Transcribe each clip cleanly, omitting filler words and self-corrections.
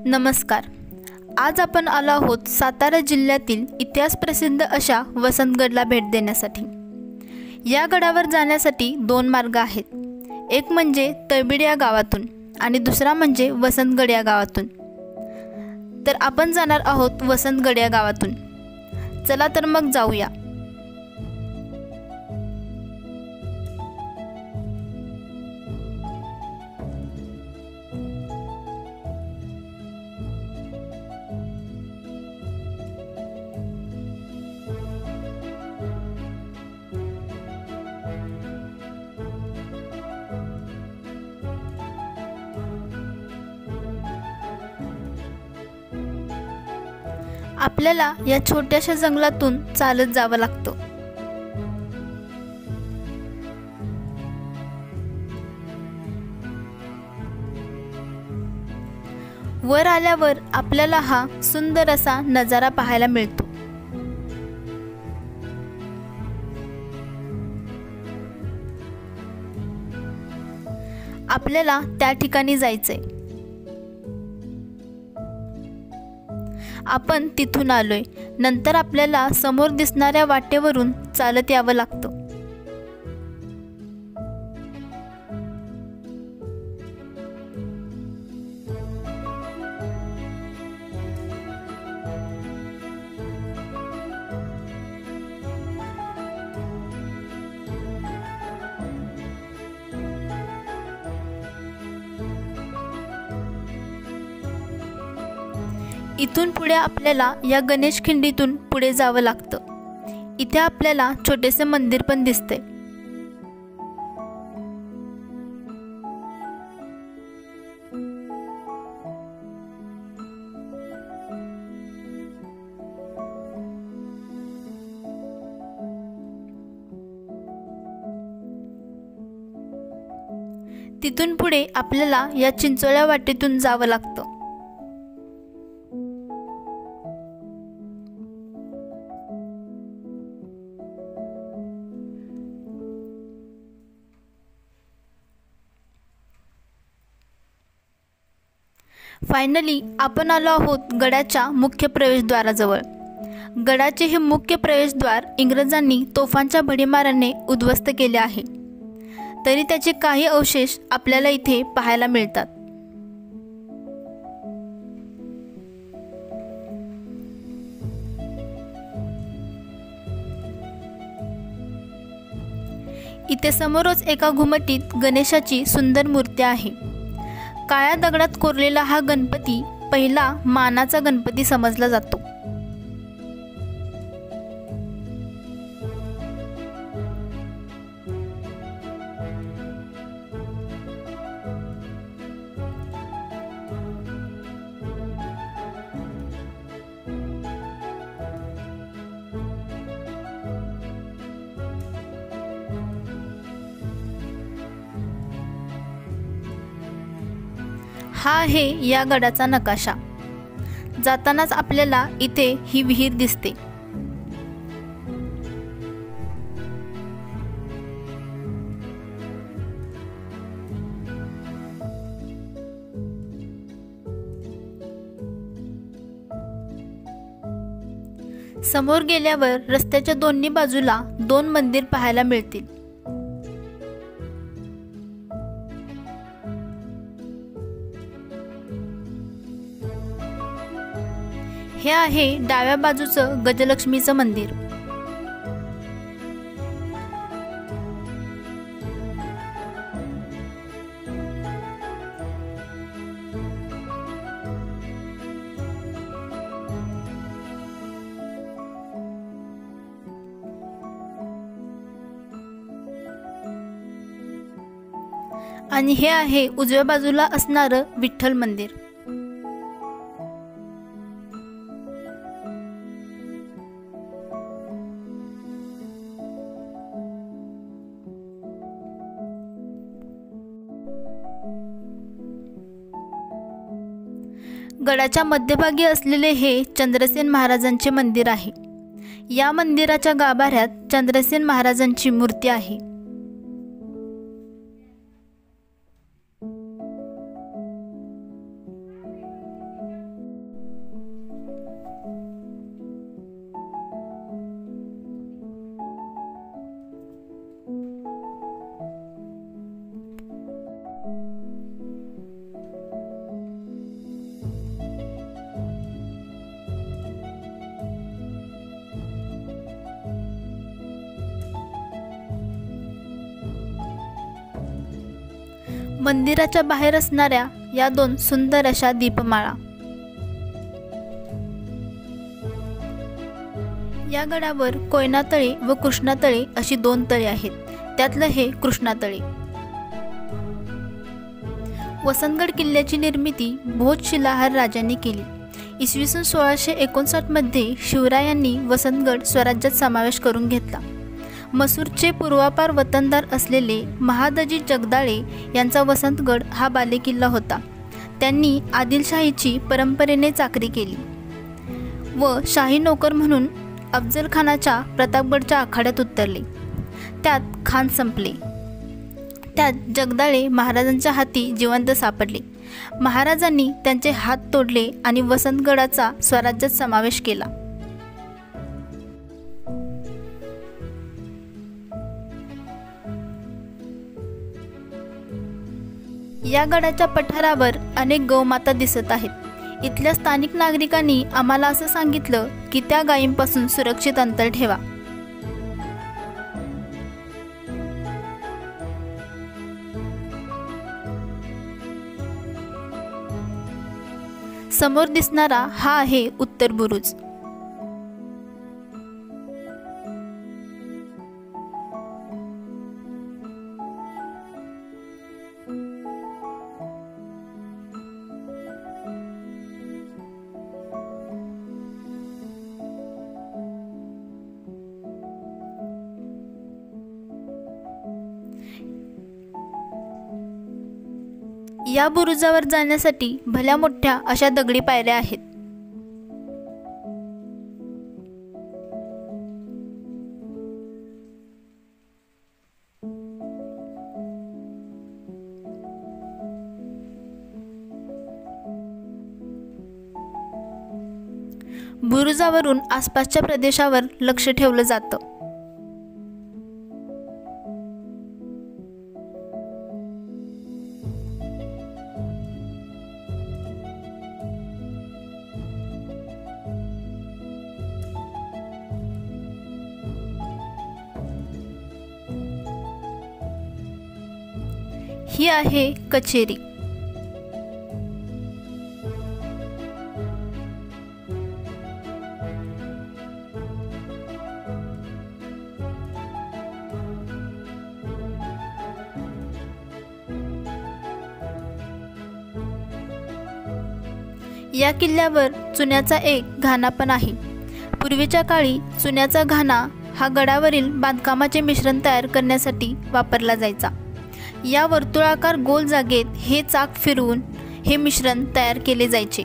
नमस्कार. आज आपण आलो आहोत सातारा जिल्ह्यातील इतिहास प्रसिद्ध अशा वसंतगडला भेट देण्यासाठी. या गडावर जाण्यासाठी दोन मार्ग आहेत. एक म्हणजे तळबीड या गावातून आणि दुसरा म्हणजे वसंतगड या गावातून. तर आपण जाणार आहोत वसंतगड या गावातून. चला तर मग जाऊया. आपल्याला या छोट्याशा जंगलातून चालत जावं लागतं. वर आल्यावर आपल्याला हा सुंदर असा नजारा पाहायला मिळतो. आपल्याला त्या ठिकाणी जायचंय. आपण तिथून आलोय. नंतर आपल्याला समोर दिसणाऱ्या वाटेवरून चालत यावं लागतं. इथून पुढे आपल्याला या गणेश खिंडीतून पुढे जावं लागतं. इथे आपल्याला छोटेसे मंदिर पण दिसते. तिथून पुढे आपल्याला या चिंचोळ्या वाटेतून जावं लागतं. फायनली आपण आलो आहोत गडाच्या मुख्य प्रवेशद्वाराजवळ. गडाचे हे मुख्य प्रवेशद्वार इंग्रजांनी तोफांच्या भडीमाराने उद्ध्वस्त केले आहे. तरी त्याचे काही अवशेष आपल्याला इथे पाहायला मिळतात. इथे समोरच एका घुमटीत गणेशाची सुंदर मूर्ती आहे. काळ्या दगडात कोरलेला हा गणपती पहिला मानाचा गणपती समजला जातो. हा आहे या गडाचा नकाशा. जातानाच आपल्याला इथे ही विहीर दिसते. समोर गेल्यावर रस्त्याच्या दोन्ही बाजूला दोन मंदिर पाहायला मिळतील. हे आहे डाव्या बाजूचं गजलक्ष्मीचं मंदिर. आणि हे आहे उजव्या बाजूला असणारं विठ्ठल मंदिर. गडाच्या मध्यभागी असलेले हे चंद्रसेन महाराजांचे मंदिर आहे. या मंदिराच्या गाभाऱ्यात चंद्रसेन महाराजांची मूर्ती आहे. मंदिराच्या बाहेर असणाऱ्या या 2 सुंदर अशा दीपमाळा. या गडावर कोयना तळे व कृष्णा तळे अशी 2 तळे आहेत. त्यातलं हे कृष्णा तळे. वसंतगड किल्ल्याची निर्मिती भोज शिलाहार राजांनी केली. इसवी सन 1659 मध्ये शिवरायांनी वसंतगड स्वराज्यात समावेश करून घेतला. मसूरचे पूर्वापार वतनदार असलेले महादजी जगदाळे यांचा वसंतगड हा बालेकिल्ला होता. त्यांनी आदिलशाहीची परंपरेने चाकरी केली व शाही नोकर म्हणून अफजल खानाच्या प्रतापगडच्या आखाड्यात उतरले. त्यात खान संपले. त्यात जगदाळे महाराजांच्या हाती जिवंत सापडले. महाराजांनी त्यांचे हात तोडले आणि वसंतगडाचा स्वराज्यात समावेश केला. या गडाच्या पठारावर अनेक गौमाता दिसत आहेत. इथल्या स्थानिक नागरिकांनी आम्हाला असं सांगितलं की त्या गायींपासून सुरक्षित अंतर ठेवा. समोर दिसणारा हा आहे उत्तर बुरुज. या बुरुजावर जाण्यासाठी भल्या मोठ्या अशा दगडी पायऱ्या आहेत. बुरुजावरून आसपासच्या प्रदेशावर लक्ष ठेवलं जातं. ही आहे कचेरी. या किल्ल्यावर चुन्याचा एक घाणा पण आहे. पूर्वीच्या काळी चुन्याचा घाणा हा गडावरील बांधकामाचे मिश्रण तयार करण्यासाठी वापरला जायचा. या वर्तुळाकार गोल जागेत हे चाक फिरवून हे मिश्रण तयार केले जायचे.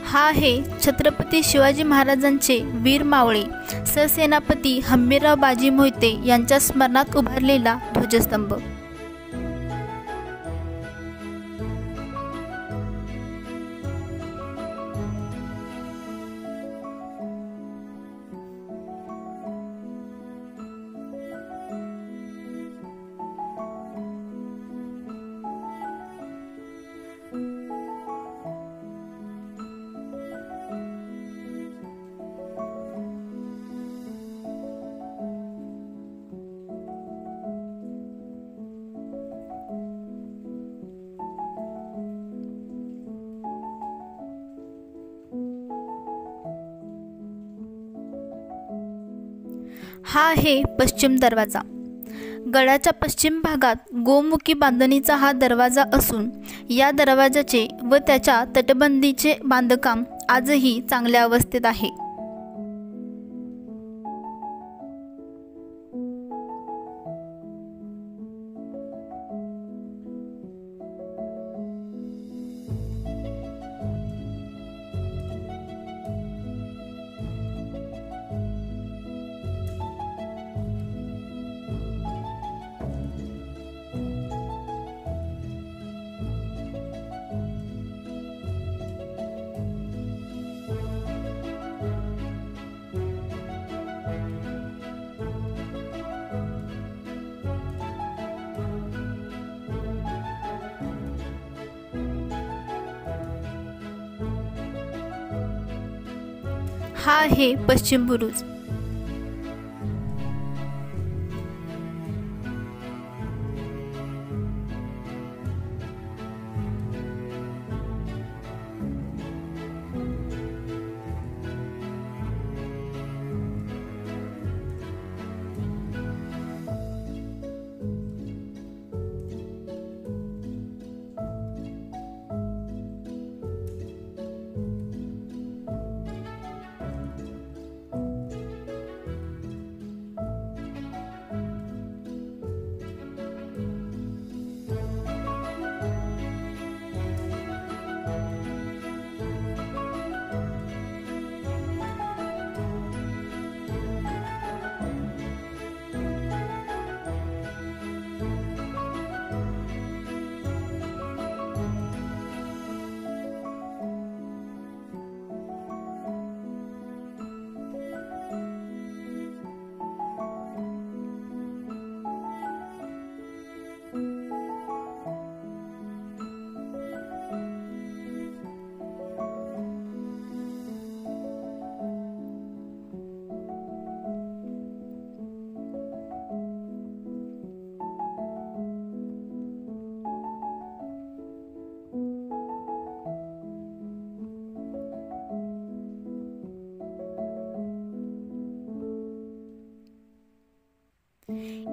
हा आहे छत्रपती शिवाजी महाराजांचे वीर मावळे सरसेनापती हंबीरराव बाजी मोहिते यांच्या स्मरणार्थ उभारलेला ध्वजस्तंभ. हा आहे पश्चिम दरवाजा. गडाच्या पश्चिम भागात गोमुखी बांधणीचा हा दरवाजा असून या दरवाजाचे व त्याच्या तटबंदीचे बांधकाम आजही चांगल्या अवस्थेत आहे. हा आहे पश्चिम बुरुज।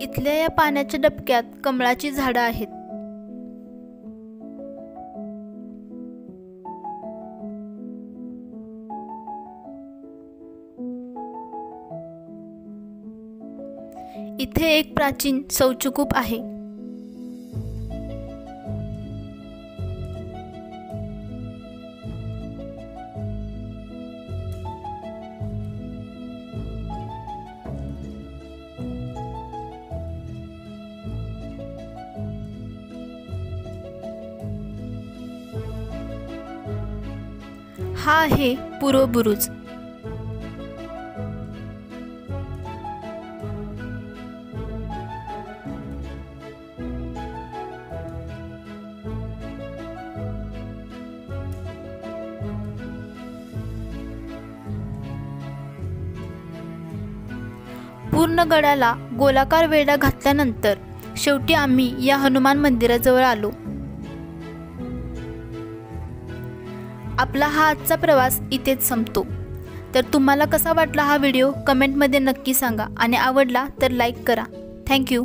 इथल्या या पाण्याच्या डबक्यात कमळाची झाडं आहेत। इथे एक प्राचीन शौचकूप आहे। हा आहे पूर्व बुरुज। पूर्ण गडाला गोलाकार वेढा घातल्यानंतर शेवटी आम्ही या हनुमान मंदिराजवळ आलो। आपला हा आजचा प्रवास इथेच संपतो। तर तुम्हाला कसा वाटला हा व्हिडिओ कमेंटमध्ये नक्की सांगा आणि आवडला तर लाईक करा। थँक्यू।